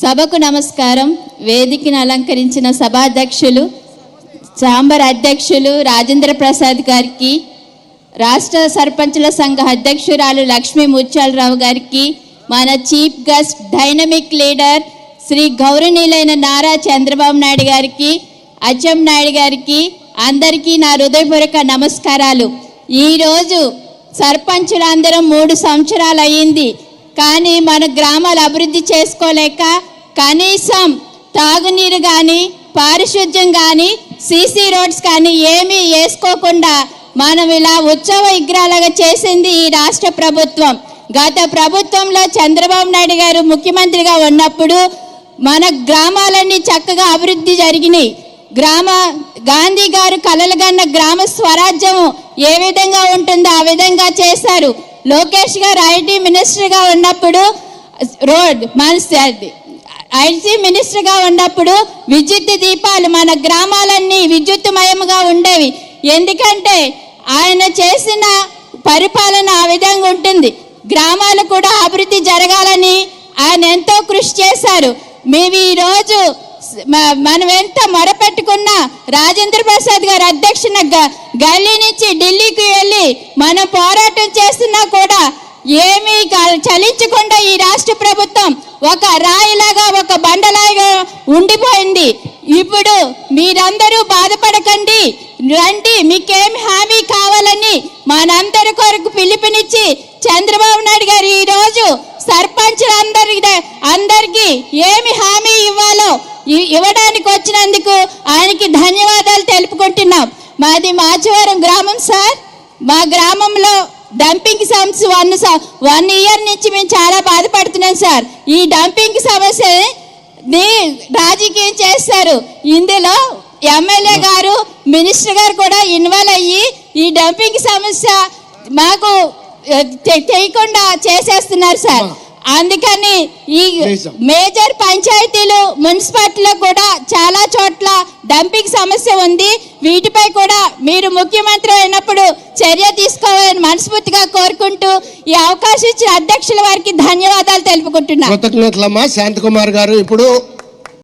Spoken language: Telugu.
సభకు నమస్కారం. వేదికను అలంకరించిన సభాధ్యక్షులు, ఛాంబర్ అధ్యక్షులు రాజేంద్ర ప్రసాద్ గారికి, రాష్ట్ర సర్పంచుల సంఘ అధ్యక్షురాలు లక్ష్మీ ముత్యాలరావు గారికి, మన chief guest dynamic leader Shri గౌరవనీయులైన నారా చంద్రబాబు నాయుడు గారికి, అచ్చెం నాయుడు గారికి అందరికీ నా హృదయపూర్వక నమస్కారాలు. ఈరోజు సర్పంచులందరం 3 సంవత్సరాలు అయ్యింది, కానీ మన గ్రామాలు అభివృద్ధి చేసుకోలేక కనీసం తాగునీరు కానీ పారిశుద్ధ్యం కానీ సీసీ రోడ్స్ కానీ ఏమీ వేసుకోకుండా మనం ఇలా ఉత్సవ విగ్రహాలుగా చేసింది ఈ రాష్ట్ర ప్రభుత్వం. గత ప్రభుత్వంలో చంద్రబాబు నాయుడు గారు ముఖ్యమంత్రిగా ఉన్నప్పుడు మన గ్రామాలన్నీ చక్కగా అభివృద్ధి జరిగినాయి. గాంధీ గారు కలలుగన్న గ్రామ స్వరాజ్యం ఏ విధంగా ఉంటుందో ఆ విధంగా చేశారు. లోకేష్ గారు ఐటీ మినిస్టర్గా ఉన్నప్పుడు ఐటీ మినిస్టర్గా ఉన్నప్పుడు విద్యుత్ దీపాలు మన గ్రామాలన్నీ విద్యుత్మయంగా ఉండేవి. ఎందుకంటే ఆయన చేసిన పరిపాలన ఆ విధంగా ఉంటుంది. గ్రామాలు కూడా అభివృద్ధి జరగాలని ఆయన ఎంతో కృషి చేశారు. మేము ఈరోజు మనం ఎంత మొరపెట్టుకున్నా రాజేంద్ర ప్రసాద్ గారి అధ్యక్షన గల్లీ నుంచి ఢిల్లీకి వెళ్ళి మనం పోరాటం చేస్తున్నా కూడా ఏమీ చలించకుండా ఈ రాష్ట్ర ప్రభుత్వం ఒక రాయిలాగా ఒక బండలాగా ఉండిపోయింది. ఇప్పుడు మీరందరూ బాధపడకండి, రండి, మీకేమి హామీ కావాలని మనందరి కొరకు పిలుపునిచ్చి చంద్రబాబు నాయుడు గారు ఈరోజు సర్పంచులందరికీ ఏమి హామీ ఇవ్వాలో ఇవ్వడానికి వచ్చినందుకు ఆయనకి ధన్యవాదాలు తెలుపుకుంటున్నాం. మాది మాచవరం గ్రామం సార్. మా గ్రామంలో డంపింగ్ సమస్య 1 ఇయర్ నుంచి మేము చాలా బాధపడుతున్నాం సార్. ఈ డంపింగ్ సమస్యని రాజకీయం చేస్తారు. ఇందులో ఎమ్మెల్యే గారు మినిస్టర్ గారు కూడా ఇన్వాల్వ్ అయ్యి ఈ డంపింగ్ సమస్య మాకు చేయకుండా చేసేస్తున్నారు సార్. అందుకని ఈ మేజర్ పంచాయతీలు మున్సిపాలిటీలో కూడా చాలా చోట్ల డంపింగ్ సమస్య ఉంది. వీటిపై కూడా మీరు ముఖ్యమంత్రి అయినప్పుడు చర్య తీసుకోవాలని మనస్ఫూర్తిగా కోరుకుంటూ ఈ అవకాశం ఇచ్చిన అధ్యక్షుల వారికి ధన్యవాదాలు తెలుపుకుంటున్నాను. కృతజ్ఞతలమ్మా. శాంతకుమార్ గారు ఇప్పుడు